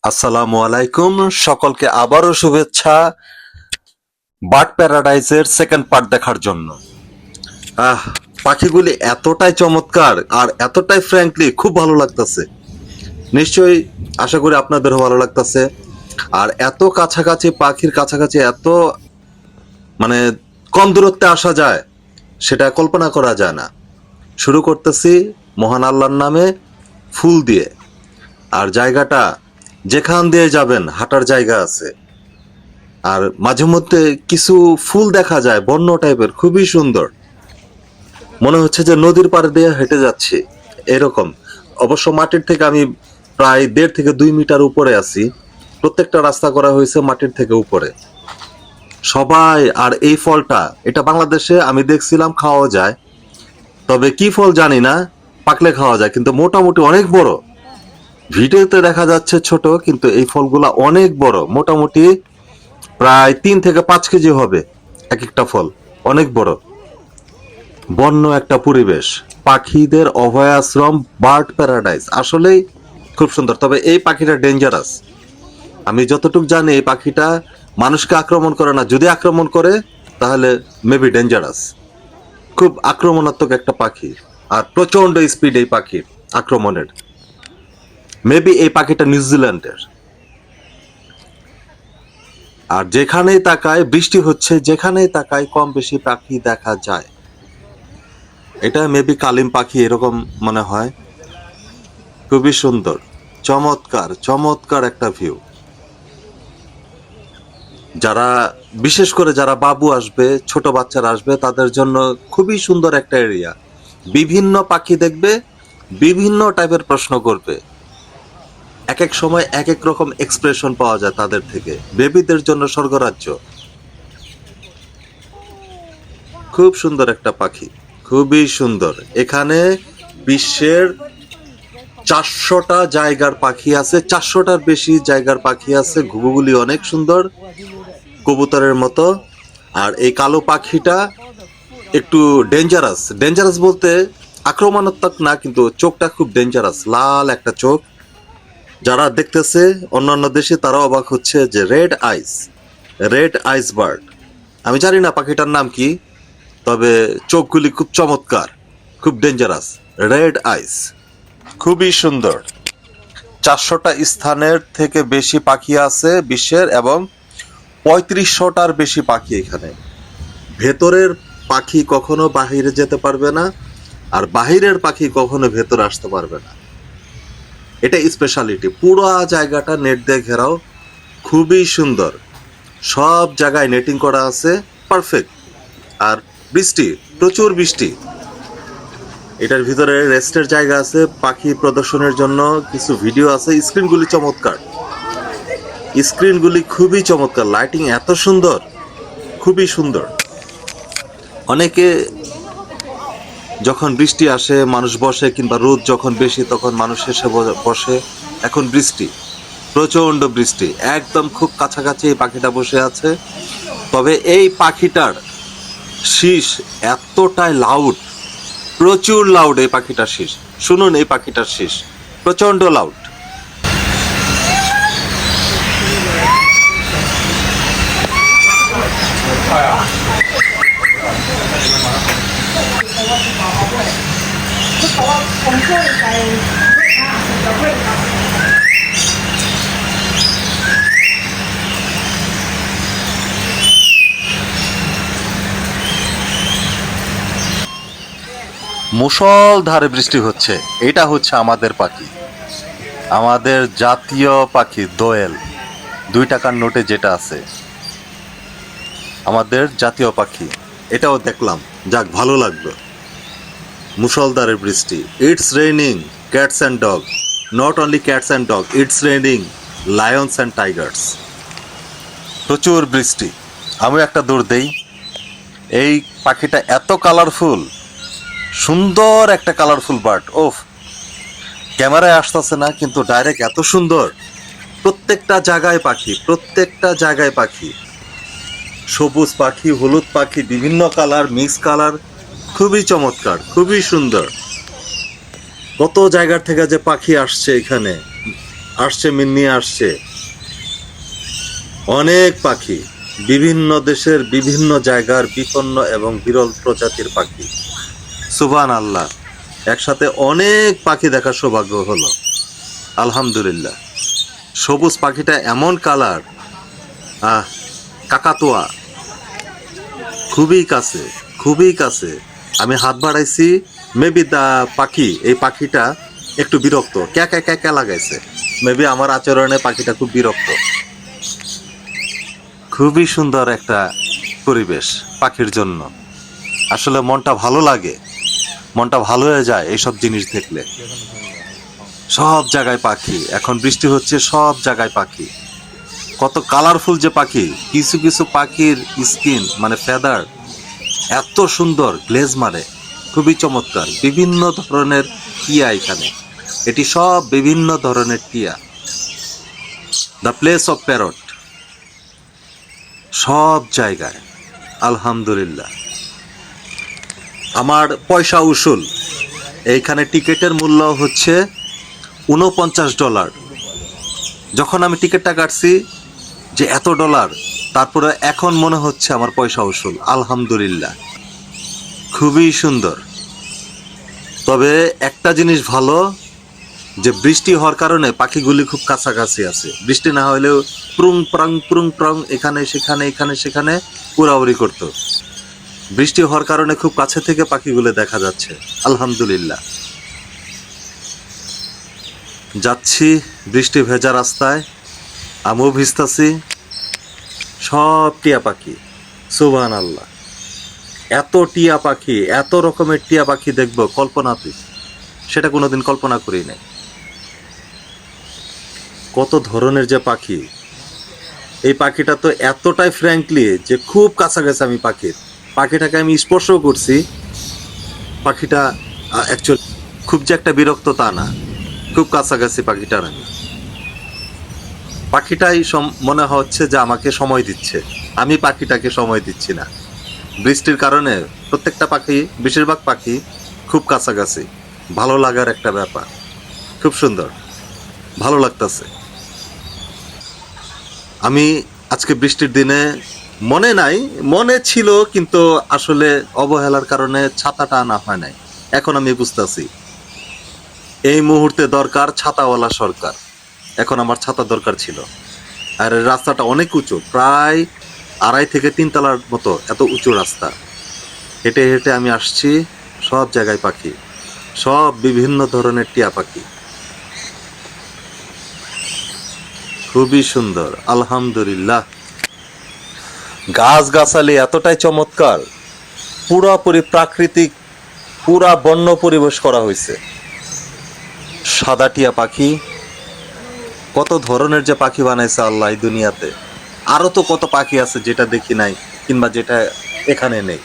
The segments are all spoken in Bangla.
আসসালামু আলাইকুম, সকলকে আবারও শুভেচ্ছা বার্ড প্যারাডাইজের সেকেন্ড পার্ট দেখার জন্য। পাখিগুলি এতটাই চমৎকার আর এতটাই ফ্র্যাঙ্কলি খুব ভালো লাগতেছে। নিশ্চয়ই আশা করি আপনাদেরও ভালো লাগতেছে। আর এত কাছাকাছি পাখির কাছাকাছি এত মানে কম দূরত্বে আসা যায় সেটা কল্পনা করা যায় না। শুরু করতেছি মহান আল্লাহর নামে, ফুল দিয়ে। আর জায়গাটা যেখান দিয়ে যাবেন হাঁটার জায়গা আছে, আর মাঝে মধ্যে কিছু ফুল দেখা যায় বন্য টাইপের, খুবই সুন্দর, মনে হচ্ছে যে নদীর পাড়ে দিয়ে হেঁটে যাচ্ছি এরকম। অবশ্য মাটির থেকে আমি প্রায় 1.5 থেকে 2 মিটার উপরে আছি। প্রত্যেকটা রাস্তা করা হয়েছে মাটির থেকে উপরে সবাই। আর এই ফলটা, এটা বাংলাদেশে আমি দেখছিলাম খাওয়া যায়, তবে কি ফল জানি না, পাকলে খাওয়া যায় কিন্তু মোটামুটি অনেক বড়। ভিডিওতে দেখা যাচ্ছে ছোট, কিন্তু এই ফলগুলা অনেক বড়, মোটামুটি প্রায় 3 থেকে 5 কেজি হবে এক একটা ফল, অনেক বড়। বন্য একটা পরিবেশ, পাখিদের অভয়াশ্রম, বার্ড প্যারাডাইস, আসলেই খুব সুন্দর। তবে এই পাখিটা ডেঞ্জারাস, আমি যতটুকু জানি এই পাখিটা মানুষকে আক্রমণ করে না, যদি আক্রমণ করে তাহলে মেবি ডেঞ্জারাস। খুব আক্রমণাত্মক একটা পাখি, আর প্রচন্ড স্পিড এই পাখির আক্রমণের। মেবি এই পাখিটা নিউজিল্যান্ডের। আর যেখানেই তাকায় বৃষ্টি হচ্ছে, যেখানেই তাকায় কম বেশি পাখি দেখা যায়। এটা মেবি কালিম পাখি এরকম মনে হয়। খুবই সুন্দর, চমৎকার চমৎকার একটা ভিউ। যারা বিশেষ করে যারা বাবু আসবে, ছোট বাচ্চারা আসবে, তাদের জন্য খুবই সুন্দর একটা এরিয়া। বিভিন্ন পাখি দেখবে, বিভিন্ন টাইপের প্রশ্ন করবে, এক এক সময় এক এক রকম এক্সপ্রেশন পাওয়া যায় তাদের থেকে। বেবিদের জন্য স্বর্গরাজ্য। খুব সুন্দর একটা পাখি, খুবই সুন্দর। এখানে বিশ্বের 400টা জায়গার পাখি আছে, 400টার বেশি জায়গার পাখি আছে। ঘুঘুগুলি অনেক সুন্দর, কবুতরের মতো। আর এই কালো পাখিটা একটু ডেঞ্জারাস। ডেঞ্জারাস বলতে আক্রমণাত্মক না, কিন্তু চোখটা খুব ডেঞ্জারাস, লাল একটা চোখ। যারা দেখতেছে অন্যান্য দেশে তারা অবাক হচ্ছে যে রেড আইস বার্ড। আমি জানি না পাখিটার নাম কি, তবে চোখগুলি খুব চমৎকার, খুব ডেঞ্জারাস। রেড আইস, খুবই সুন্দর। 400টা স্থানের থেকে বেশি পাখি আছে বিশ্বের, এবং 3500টার বেশি পাখি এখানে। ভেতরের পাখি কখনো বাহিরে যেতে পারবে না, আর বাহিরের পাখি কখনো ভেতরে আসতে পারবে না। এটা স্পেশালিটি। পুরো জায়গাটা নেট দিয়ে ঘেরাও, খুবই সুন্দর। সব জায়গায় নেটিং করা আছে, পারফেক্ট। আর বৃষ্টি, প্রচুর বৃষ্টি। এটার ভিতরে রেস্টের জায়গা আছে, পাখি প্রদর্শনের জন্য কিছু ভিডিও আছে। স্ক্রিনগুলি চমৎকার, স্ক্রিনগুলি খুবই চমৎকার, লাইটিং এত সুন্দর, খুবই সুন্দর। অনেকে যখন বৃষ্টি আসে মানুষ বসে, কিংবা রোদ যখন বেশি তখন মানুষ এসে বসে। এখন বৃষ্টি, প্রচন্ড বৃষ্টি, একদম খুব কাছাকাছি এই পাখিটা বসে আছে। তবে এই পাখিটার শীষ এতটাই লাউড, প্রচুর লাউড এই পাখিটার শীষ। শুনুন এই পাখিটার শীষ, প্রচন্ড লাউড। মুষলধারে বৃষ্টি হচ্ছে। এটা হচ্ছে আমাদের পাখি, আমাদের জাতীয় পাখি দোয়েল। 2 টাকার নোটে যেটা আছে, আমাদের জাতীয় পাখি। এটাও দেখলাম, যাক ভালো লাগলো। মুষলধারে বৃষ্টি। It's raining cats and dog, not only cats and dog, it's raining lions and tigers. প্রচুর বৃষ্টি। আমি একটা দৌড় দেই। এই পাখিটা এত কালারফুল, সুন্দর একটা কালারফুল বার্ড। ওফ, ক্যামেরায় আসতেছে না, কিন্তু ডাইরেক্ট এত সুন্দর। প্রত্যেকটা জায়গায় পাখি, প্রত্যেকটা জায়গায় পাখি। সবুজ পাখি, হলুদ পাখি, বিভিন্ন কালার, মিক্স কালার, খুবই চমৎকার, খুবই সুন্দর। কত জায়গার থেকে যে পাখি আসছে এখানে, আসছে, মিন্নি আসছে। অনেক পাখি, বিভিন্ন দেশের বিভিন্ন জায়গার বিপন্ন এবং বিরল প্রজাতির পাখি। সুবহানাল্লাহ, একসাথে অনেক পাখি দেখার সৌভাগ্য হলো, আলহামদুলিল্লাহ। সবুজ পাখিটা এমন কালার, কাকাতুয়া, খুবই কাছে, খুবই কাছে। আমি হাত বাড়াইছি, মেবি দা পাখি, এই পাখিটা একটু বিরক্ত, ক্যাকা ক্যাকা লাগাইছে। মেবি আমার আচরণে পাখিটা খুব বিরক্ত। খুবই সুন্দর একটা পরিবেশ পাখির জন্য। আসলে মনটা ভালো লাগে, মনটা ভালো হয়ে যায় এইসব জিনিস দেখলে। সব জায়গায় পাখি, এখন বৃষ্টি হচ্ছে, সব জায়গায় পাখি। কত কালারফুল যে পাখি, কিছু কিছু পাখির স্কিন মানে ফেদার এত সুন্দর, গ্লেজ মারে, খুবই চমৎকার। বিভিন্ন ধরনের টিয়া এখানে, এটি সব বিভিন্ন ধরনের টিয়া। দ্য প্লেস অফ প্যারট সব জায়গায়, আলহামদুলিল্লাহ। আমার পয়সা উসুল, এইখানে টিকিটের মূল্য হচ্ছে $49। যখন আমি টিকিটটা কাটছি যে এত ডলার, তারপরে এখন মনে হচ্ছে আমার পয়সা উসুল, আলহামদুলিল্লাহ। খুবই সুন্দর। তবে একটা জিনিস ভালো, যে বৃষ্টি হওয়ার কারণে পাখিগুলি খুব কাছাকাছি আছে। বৃষ্টি না হলেও প্রুং প্রাং এখানে সেখানে এখানে সেখানে উড়াউড়ি করতো। বৃষ্টি হওয়ার কারণে খুব কাছে থেকে পাখিগুলো দেখা যাচ্ছে, আলহামদুলিল্লাহ। যাচ্ছি বৃষ্টি ভেজা রাস্তায়, আমিও ভিজতাছি। সব টিয়া পাখি, সুবহানাল্লাহ। এত টিয়া পাখি, এত রকমের টিয়া পাখি দেখবো কল্পনাতে, সেটা কোনোদিন কল্পনা করি নাই। কত ধরনের যে পাখি, এই পাখিটা তো এতটাই ফ্র্যাঙ্কলি যে খুব কাছাকাছি আমি পাখিটাকে আমি স্পর্শও করছি। পাখিটা অ্যাকচুয়ালি খুব যে একটা বিরক্ত তা না, খুব কাছাকাছি পাখিটার আমি। পাখিটাই মনে হচ্ছে যে আমাকে সময় দিচ্ছে, আমি পাখিটাকে সময় দিচ্ছি না। বৃষ্টির কারণে প্রত্যেকটা পাখি, বেশিরভাগ পাখি খুব কাছাকাছি। ভালো লাগার একটা ব্যাপার, খুব সুন্দর, ভালো লাগতেছে। আমি আজকে বৃষ্টির দিনে মনে নাই, মনে ছিল কিন্তু আসলে অবহেলার কারণে ছাতাটা আনা হয় নাই। এখন আমি বুঝতেছি এই মুহূর্তে দরকার ছাতাওয়ালা সরকার। এখন আমার ছাতা দরকার ছিল। আর রাস্তাটা অনেক উঁচু, প্রায় 2.5 থেকে 3 তলার মতো এত উঁচু রাস্তা। হেঁটে হেঁটে আমি আসছি। সব জায়গায় পাখি, সব বিভিন্ন ধরনের টিয়া পাখি, খুবই সুন্দর, আলহামদুলিল্লাহ। গাছগাছালি এতটাই চমৎকার, পুরোপুরি প্রাকৃতিক, পুরা বন্য পরিবেশ করা হয়েছে। সাদা টিয়া পাখি, কত ধরনের যে পাখি বানাইছে আল্লাহ এই দুনিয়াতে। আরো তো কত পাখি আছে যেটা দেখি নাই, কিংবা যেটা এখানে নেই।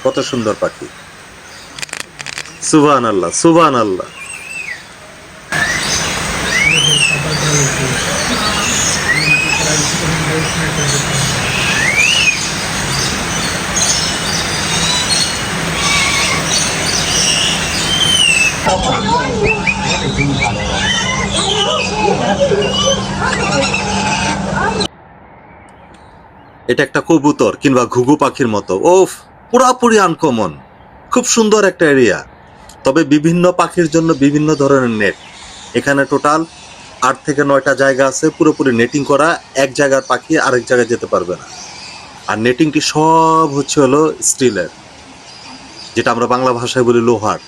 কত সুন্দর পাখি, সুবহানাল্লাহ, সুবহানাল্লাহ। এটা একটা কবুতর কিংবা ঘুঘু পাখির মতো। ওফ, পুরাপুরি আনকমন, খুব সুন্দর একটা এরিয়া। তবে বিভিন্ন পাখির জন্য বিভিন্ন ধরনের নেট। এখানে টোটাল 8 থেকে 9টা জায়গা আছে, পুরোপুরি নেটিং করা। এক জায়গার পাখি আরেক জায়গায় যেতে পারবে না। আর নেটিংটি সব হচ্ছে হলো স্টিলের, যেটা আমরা বাংলা ভাষায় বলি লোহার,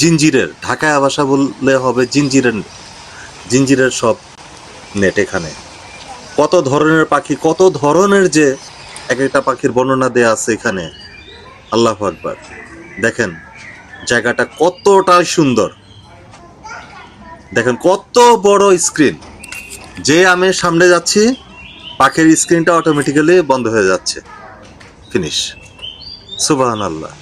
জিঞ্জিরের। ঢাকায় ভাষা বললে হবে জিঞ্জিরের সব নেট এখানে। কত ধরনের পাখি, কত ধরনের যে এক একটা পাখির বর্ণনা দেয়া আছে এখানে, আল্লাহু আকবার। দেখেন জায়গাটা কতটাই সুন্দর, দেখেন কত বড় স্ক্রিন। যে আমি সামনে যাচ্ছি, পাখির স্ক্রিনটা অটোমেটিক্যালি বন্ধ হয়ে যাচ্ছে, ফিনিশ। সুবহানাল্লাহ।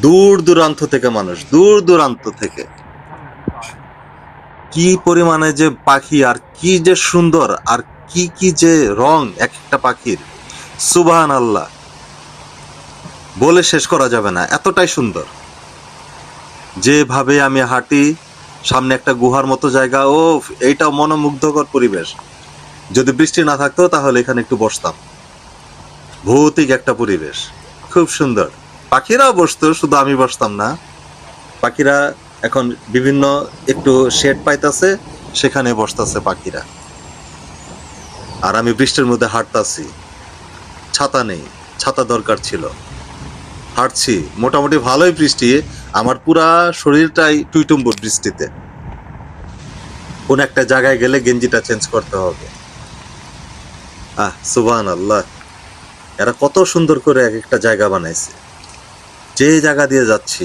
দূর দূরান্ত থেকে মানুষ, দূর দূরান্ত থেকে, কি পরিমাণে যে পাখি, আর কি যে সুন্দর, আর কি কি যে রং এক একটা পাখির, সুবহানাল্লাহ, বলে শেষ করা যাবে না, এতটাই সুন্দর। যেভাবে আমি হাঁটি সামনে একটা গুহার মতো জায়গা। ও, এইটা মনোমুগ্ধকর পরিবেশ। যদি বৃষ্টি না থাকতো তাহলে এখানে একটু বসতাম। ভৌতিক একটা পরিবেশ, খুব সুন্দর। পাখিরাও বসতো, শুধু আমি বসতাম না। পাখিরা এখন বিভিন্ন একটু শেড পাইতাছে, সেখানে বসতাছে পাখিরা। আর আমি বৃষ্টির মধ্যে হাঁটতাছি, ছাতা নেই, ছাতা দরকার ছিল। হাঁটছি, মোটামুটি ভালোই বৃষ্টি, আমার পুরা শরীরটাই টুইটুম্বুর বৃষ্টিতে। কোন একটা জায়গায় গেলে গেঞ্জিটা চেঞ্জ করতে হবে। সুবহানাল্লাহ, এরা কত সুন্দর করে এক একটা জায়গা বানাইছে। যে জায়গা দিয়ে যাচ্ছি,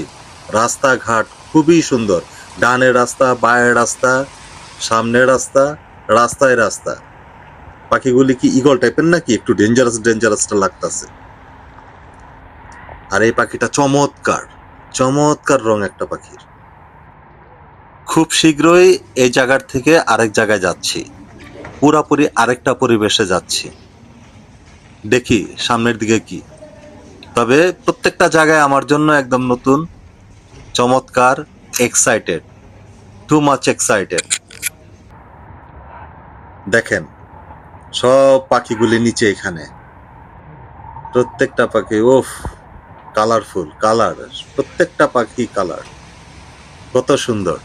রাস্তাঘাট খুবই সুন্দর। ডানের রাস্তা, বায়ের রাস্তা, সামনের রাস্তা, রাস্তায় রাস্তা। পাখিগুলি কি ঈগল টাইপের নাকি? একটু ডেঞ্জারাসটা লাগতেছে। আর এই পাখিটা চমৎকার, চমৎকার রং একটা পাখির। খুব শীঘ্রই এই জায়গার থেকে আরেক জায়গায় যাচ্ছি, পুরাপুরি আরেকটা পরিবেশে যাচ্ছি। দেখি সামনের দিকে কি। তবে প্রত্যেকটা জায়গায় আমার জন্য একদম নতুন, চমৎকার, এক্সাইটেড, টু মাচ এক্সাইটেড। দেখেন সব পাখিগুলি নিচে, এখানে প্রত্যেকটা পাখি, ওফ, কালারফুল, কালার, প্রত্যেকটা পাখি কালার, কত সুন্দর।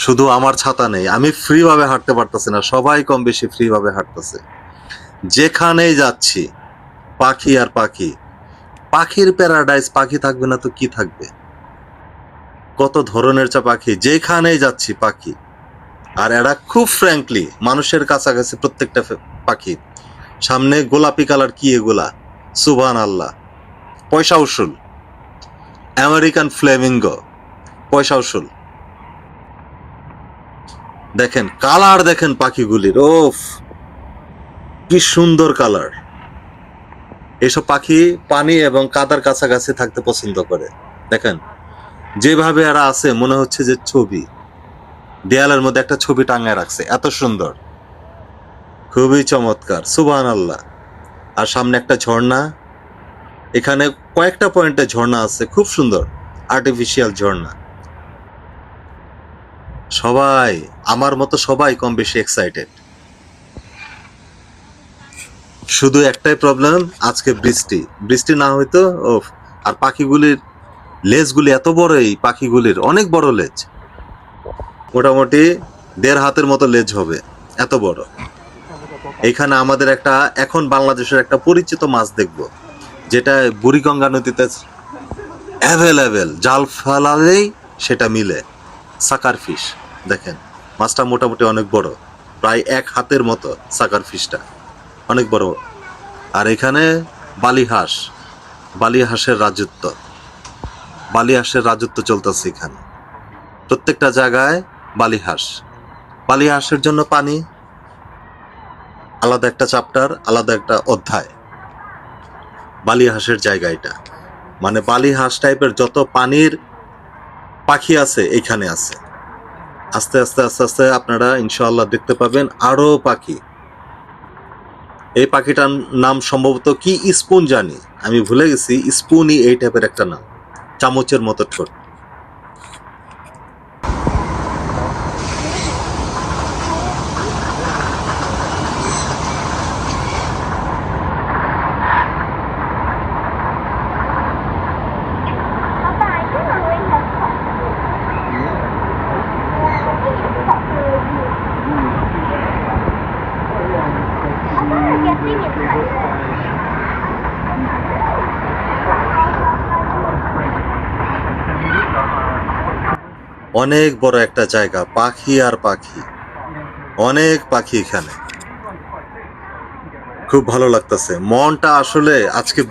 শুধু আমার ছাতা নেই, আমি ফ্রি ভাবে হাঁটতে পারতেছি না, সবাই কম বেশি ফ্রি ভাবে হাঁটতেছে। যেখানেই যাচ্ছি পাখি আর পাখি, পাখির প্যারাডাইস। পাখি থাকবে না তো কি থাকবে? কত ধরনের পাখি, যেখানেই যাচ্ছি পাখি। আর এরা খুব ফ্র্যাঙ্কলি মানুষের কাছাকাছি, প্রত্যেকটা পাখি। সামনে গোলাপি কালার, কি এগুলা? সুবহানাল্লাহ, পয়সা উসুল। আমেরিকান ফ্লেমিঙ্গো, পয়সা উসুল। দেখেন কালার, দেখেন পাখিগুলির, ওফ, কি সুন্দর কালার। এসব পাখি পানি এবং কাদার কাছাকাছি থাকতে পছন্দ করে। দেখেন যেভাবে এরা আছে, মনে হচ্ছে যে ছবি, দেয়ালের মধ্যে একটা ছবি টাঙায় রাখছে, এত সুন্দর, খুবই চমৎকার। সুবহানাল্লাহ। আর সামনে একটা ঝর্ণা, এখানে কয়েকটা পয়েন্টে ঝর্ণা আছে, খুব সুন্দর, আর্টিফিশিয়াল ঝর্ণা। সবাই আমার মতো, সবাই কম বেশি এক্সাইটেড। শুধু একটাই প্রবলেম, আজকে বৃষ্টি। বৃষ্টি না হইতো, ওফ। আর পাখিগুলির লেজগুলি এত বড়, এই পাখিগুলির অনেক বড় লেজ, মোটামুটি 1.5 হাতের মতো লেজ হবে, এত বড়। এইখানে আমাদের একটা, এখন বাংলাদেশের একটা পরিচিত মাছ দেখব, যেটা বুড়িগঙ্গা নদীতে অ্যাভেলেবেল, জাল ফেলালেই সেটা মিলে, সাকার ফিশ। দেখেন মাছটা মোটামুটি অনেক বড়, প্রায় 1 হাতের মতো সাকার ফিশটা, অনেক বড়। আর এখানে বালি হাঁস, বালি হাঁসের রাজত্ব, বালি হাঁসের রাজত্ব চলতেছে এখানে। প্রত্যেকটা জায়গায় বালি হাঁস। বালি হাঁসের জন্য পানি, আলাদা একটা চ্যাপ্টার, আলাদা একটা অধ্যায়। বালি হাঁসের জায়গা এটা, মানে বালি হাঁস টাইপের যত পানির পাখি আছে এইখানে আছে। আস্তে আস্তে আস্তে আস্তে আপনারা ইনশাআল্লাহ দেখতে পাবেন আরো পাখি। এই পাখিটার নাম সম্ভবত কি স্পুন জানি, আমি ভুলে গেছি। স্পুনই এই টাইপের একটা নাম, চামচের মতো ঠোঁট। অনেক বড় একটা জায়গা, পাখি আর পাখি, অনেক পাখি এখানে, খুব ভালো লাগতেছে। মনটা আসলে আজকে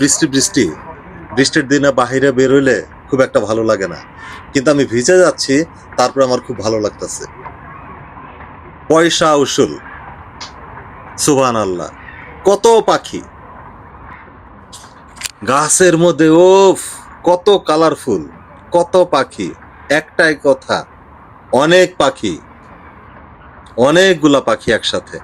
বৃষ্টির দিনে বাহিরে বের হইলে খুব একটা ভালো লাগে না, কিন্তু আমি ভিজে যাচ্ছি, তারপর আমার খুব ভালো লাগতেছে। পয়সা উসুল, সুবহানাল্লাহ, কত পাখি গাছের মধ্যে, ওফ, কত কালারফুল, কত পাখি। একটাই কথা, অনেক পাখি, অনেকগুলা পাখি একসাথে।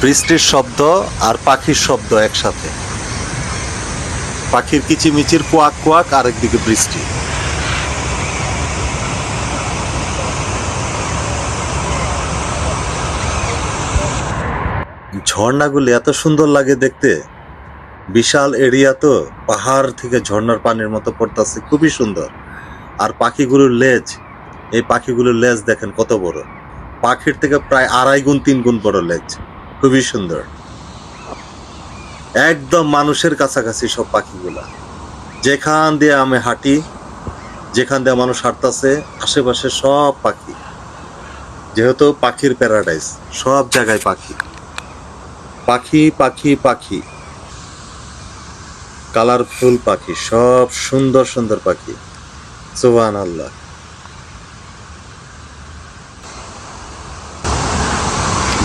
বৃষ্টির শব্দ আর পাখির শব্দ একসাথে, পাখির কিচিমিচির কোয়াক কোয়াক, আরেকদিকে বৃষ্টি। ঝর্ণাগুলি এত সুন্দর লাগে দেখতে, বিশাল এরিয়া তো, পাহাড় থেকে ঝর্ণার পানির মতো পড়তেছে, খুবই সুন্দর। আর পাখিগুলোর লেজ, এই পাখিগুলোর লেজ দেখেন কত বড়, পাখির থেকে প্রায় 2.5 গুণ 3 গুণ বড় লেজ, খুবই সুন্দর। একদম মানুষের কাছাকাছি সব পাখিগুলা। যেখান দিয়ে আমি হাঁটি, যেখান দিয়ে মানুষ হাঁটতেছে, আশেপাশে সব পাখি, যেহেতু পাখির প্যারাডাইস, সব জায়গায় পাখি পাখি পাখি পাখি, কালারফুল পাখি, সব সুন্দর সুন্দর পাখি। সুবহানাল্লাহ।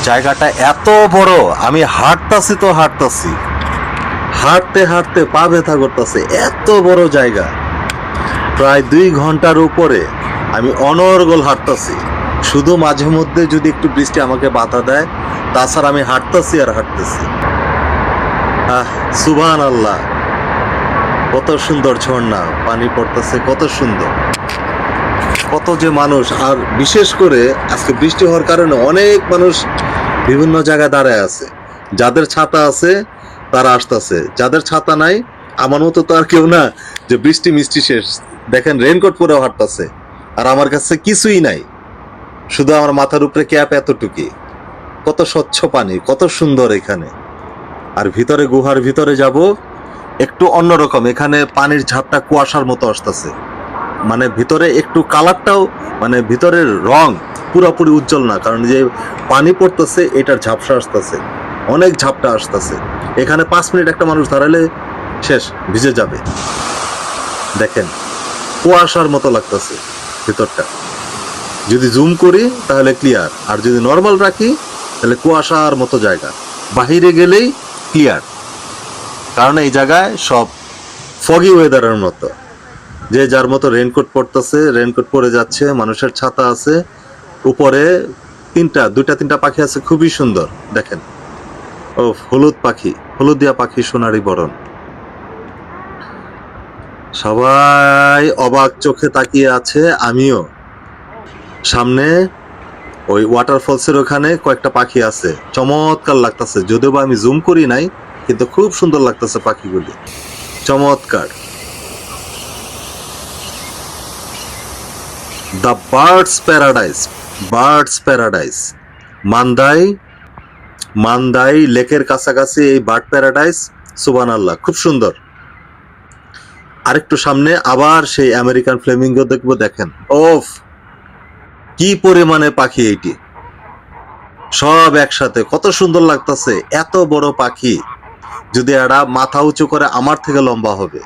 জায়গাটা এত বড়, আমি হাঁটতাছি তো হাঁটতাছি, হাঁটতে হাঁটতে পা ব্যথা করতেছে, এত বড় জায়গা। প্রায় 2 ঘন্টার উপরে আমি অনর্গল হাঁটতাছি, শুধু মাঝে মধ্যে যদি একটু বৃষ্টি আমাকে বাধা দেয়, তাছাড়া আমি হাঁটতাছি আর হাঁটতেছি। সুবহানাল্লাহ, কত সুন্দর ঝর্ণা, পানি পড়তেছে, কত সুন্দর, কত যে মানুষ। আর বিশেষ করে আজকে বৃষ্টি হওয়ার কারণে অনেক মানুষ বিভিন্ন জায়গায় দাঁড়ায় আছে। যাদের ছাতা আছে তারা আসতেছে, যাদের ছাতা নাই আমার মতো তো আর কেউ না যে বৃষ্টি মিষ্টি শেষ, দেখেন রেইনকোট পরেও হাঁটতেছে। আর আমার কাছে কিছুই নাই, শুধু আমার মাথার উপরে ক্যাপ এতটুকুই। কত স্বচ্ছ পানি, কত সুন্দর এখানে। আর ভিতরে, গুহার ভিতরে যাব, একটু অন্যরকম, এখানে পানির ঝাপটা কুয়াশার মতো আসতেছে, মানে ভিতরে একটু কালারটাও, মানে ভিতরের রং পুরোপুরি উজ্জ্বল না, কারণ যে পানি পড়তেছে এটার ঝাপসা আসতেছে, অনেক ঝাপটা আসতেছে। এখানে 5 মিনিট একটা মানুষ দাঁড়ালে শেষ, ভিজে যাবে। দেখেন কুয়াশার মতো লাগতেছে ভিতরটা, যদি জুম করি তাহলে ক্লিয়ার, আর যদি নর্মাল রাখি তাহলে কুয়াশার মতো জায়গা, বাহিরে গেলেই ক্লিয়ার। কারণ এই জায়গায় সব ফগি ওয়েদারের মতো, যে যার মতো রেইনকোট পরতেছে, রেইনকোট পরে যাচ্ছে, মানুষের ছাতা আছে। উপরে 2-3টা পাখি আছে, খুবই সুন্দর। দেখেন, ও হলুদ পাখি, হলুদিয়া পাখি, সোনারি বরণ। সবাই অবাক চোখে তাকিয়ে আছে, আমিও। সামনে ওই ওয়াটারফলসের ওখানে কয়েকটা পাখি আছে, চমৎকার লাগতেছে, যদিও বা আমি জুম করি নাই, কিন্তু খুব সুন্দর লাগতেছে পাখিগুলি, চমৎকার। The birds paradise, birds paradise, Mandai লেকের কাছাকাছি এই বার্ড প্যারাডাইস। সুবহানাল্লাহ, খুব সুন্দর। আরেকটু সামনে আবার সেই আমেরিকান ফ্লেমিঙ্গো দেখবো। দেখেন, ওফ, কি পরিমাণে পাখি, এইটি সব একসাথে, কত সুন্দর লাগতেছে। এত বড় পাখি, যদি এরা মাথা উঁচু করে আমার থেকে লম্বা হবে,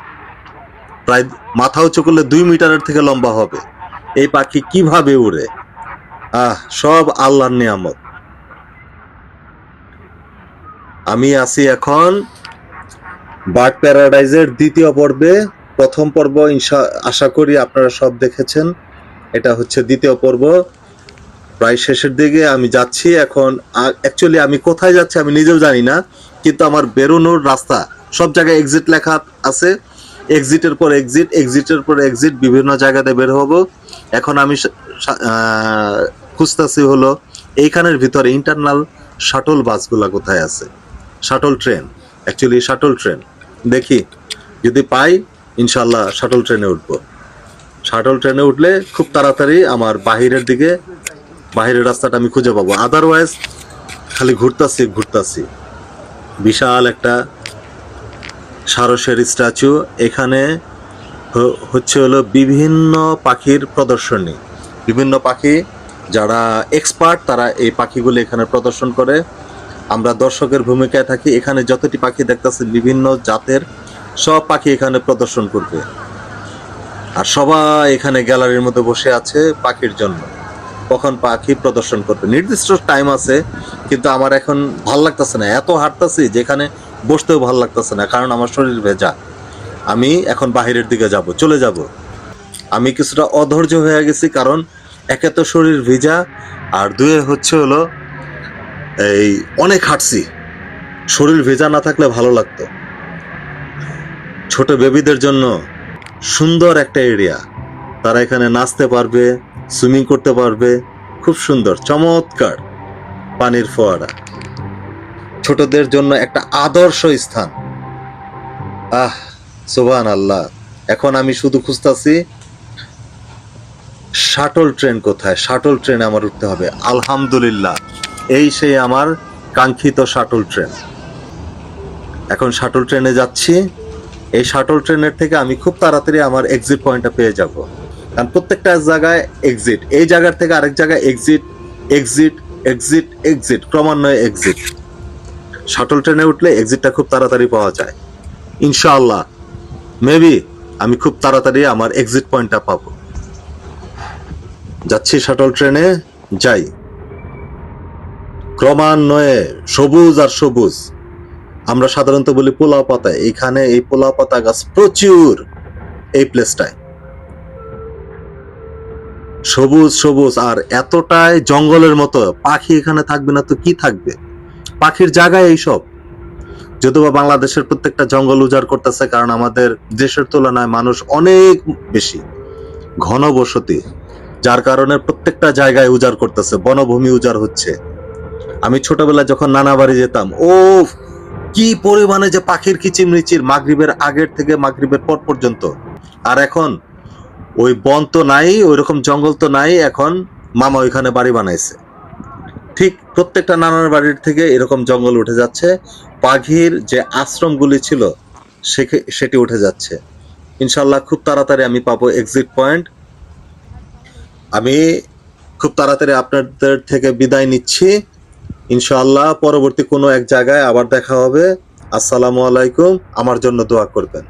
প্রায় মাথা উঁচু করলে 2 মিটারের থেকে লম্বা হবে। এই পাখি কিভাবে উড়ে, সব আল্লাহর নিয়ামত। আমি আছি এখন বার্ড প্যারাডাইজের 2য় পর্বে। প্রথম পর্ব আশা করি আপনারা সব দেখেছেন, এটা হচ্ছে 2য় পর্ব, প্রায় শেষের দিকে আমি যাচ্ছি এখন। অ্যাকচুয়ালি আমি কোথায় যাচ্ছি আমি নিজেও জানি না, কিন্তু আমার বেরোনোর রাস্তা, সব জায়গায় এক্সিট লেখা আছে, এক্সিটের পর এক্সিট, এক্সিটের পর এক্সিট, বিভিন্ন জায়গাতে বের হব। এখন আমি খুঁজতেছি হলো এইখানের ভিতরে ইন্টারনাল শাটল বাসগুলা কোথায় আছে, shuttle train, actually shuttle train. দেখি যদি পাই, ইনশাল্লাহ শাটল ট্রেনে উঠবো। শাটল ট্রেনে উঠলে খুব তাড়াতাড়ি আমার বাহিরের রাস্তাটা আমি খুঁজে পাবো। আদারওয়াইজ খালি ঘুরতাছি। বিশাল একটা সারসের স্ট্যাচু, এখানে হচ্ছে হলো বিভিন্ন পাখির প্রদর্শনী, বিভিন্ন পাখি, যারা এক্সপার্ট তারা এই পাখিগুলো এখানে প্রদর্শন করে। আমরা দর্শকের ভূমিকায় থাকি। এখানে যতটি পাখি দেখতেছেন বিভিন্ন জাতের সব পাখি এখানে প্রদর্শন করবে, আর সবাই এখানে গ্যালারির মধ্যে বসে আছে পাখির জন্য, কখন পাখি প্রদর্শন করবে। নির্দিষ্ট টাইম আছে, কিন্তু আমার এখন ভাল লাগতেছে না, এত হাঁটতেছি যেখানে বসতেও ভাল লাগতেছে না, কারণ আমার শরীর ভেজা। আমি এখন বাহিরের দিকে চলে যাব। আমি কিছুটা অধৈর্য হয়ে গেছি, কারণ একে তো শরীর ভেজা, আর 2 হচ্ছে হলো এই অনেক হাঁটছি, শরীর ভেজা না থাকলে ভালো লাগতো। ছোট বেবিদের জন্য সুন্দর একটা এরিয়া, তারা এখানে নাচতে পারবে, সুইমিং করতে পারবে, খুব সুন্দর চমৎকার পানির ফোয়ারা, ছোটদের জন্য একটা আদর্শ স্থান। আহ সুবহানাল্লাহ। এখন আমি শুধু খুঁজতাছি শাটল ট্রেন কোথায়, শাটল ট্রেনে আমার উঠতে হবে। আলহামদুলিল্লাহ, এই সেই আমার কাঙ্ক্ষিত শাটল ট্রেন। এখন শাটল ট্রেনে যাচ্ছি। এই শাটল ট্রেনের থেকে আমি খুব তাড়াতাড়ি আমার এক্সিট পয়েন্টটা পেয়ে যাব, কারণ প্রত্যেকটা জায়গায় এক্সিট, এই জায়গার থেকে আরেক জায়গায় এক্সিট, এক্সিট, এক্সিট, এক্সিট, ক্রমান্বয়ে এক্সিট। শাটল ট্রেনে উঠলে এক্সিটটা খুব তাড়াতাড়ি পাওয়া যায়। ইনশাআল্লাহ মেবি আমি খুব তাড়াতাড়ি আমার এক্সিট পয়েন্টটা পাবো। যাচ্ছি শাটল ট্রেনে, যাই। ক্রমান্বয়ে সবুজ আর সবুজ। আমরা সাধারণত বলি পোলাও পাতা, এখানে এই পোলাও পাতা গাছ প্রচুর এই প্লেসটায়, সবুজ সবুজ আর এতটাই জঙ্গলের মতো। পাখি এখানে থাকবে না তো কি থাকবে, পাখির জায়গায় এইসব। যদিও বাংলাদেশের প্রত্যেকটা জঙ্গল উজাড় করতেছে, কারণ আমাদের দেশের তুলনায় মানুষ অনেক বেশি ঘনবসতি, যার কারণে প্রত্যেকটা জায়গায় উজাড় করতেছে, বনভূমি উজাড় হচ্ছে। আমি ছোটবেলায় যখন নানা বাড়ি যেতাম, ও কি পরিমাণে যে পাখির কিচিরমিচির, মাগরিবের আগের থেকে মাগরিবের পর পর্যন্ত। আর এখন ওই বন তো নাই, ওই রকম জঙ্গল তো নাই, এখন মামা ওইখানে বাড়ি বানাইছে। ঠিক প্রত্যেকটা নানার বাড়ির থেকে এরকম জঙ্গল উঠে যাচ্ছে, পাখির যে আশ্রমগুলি ছিল সেটি উঠে যাচ্ছে। ইনশাল্লাহ খুব তাড়াতাড়ি আমি পাবো এক্সিট পয়েন্ট। আমি খুব তাড়াতাড়ি আপনাদের থেকে বিদায় নিচ্ছি। ইনশাআল্লাহ পরবর্তী কোনো এক জায়গায় আবার দেখা হবে। আসসালামু আলাইকুম। আমার জন্য দোয়া করবেন।